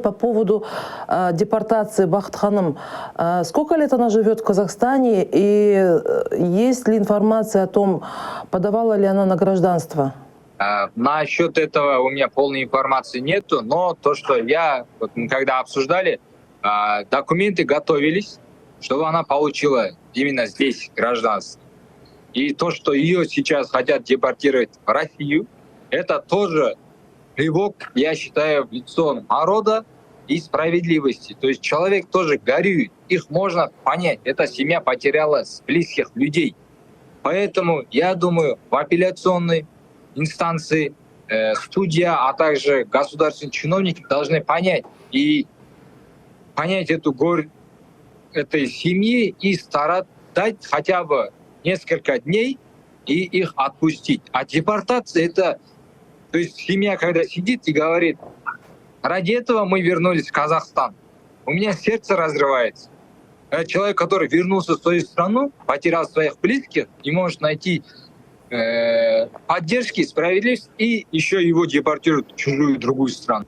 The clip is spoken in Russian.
по поводу депортации Бахытханым. Сколько лет она живет в Казахстане и есть ли информация о том, подавала ли она на гражданство? Насчет этого у меня полной информации нету, но то, что мы когда обсуждали, документы готовились, чтобы она получила именно здесь гражданство. И то, что ее сейчас хотят депортировать в Россию, это тоже плевок, я считаю, в лицо народа и справедливости. То есть человек тоже горюет, их можно понять. Эта семья потеряла близких людей. Поэтому я думаю, в апелляционной инстанции судья, а также государственные чиновники должны понять эту горе этой семьи и стараться дать хотя бы несколько дней и их отпустить. А депортация то есть семья, когда сидит и говорит, ради этого мы вернулись в Казахстан. У меня сердце разрывается. Человек, который вернулся в свою страну, потерял своих близких, не может найти поддержки, справедливости, и еще его депортируют в чужую другую страну.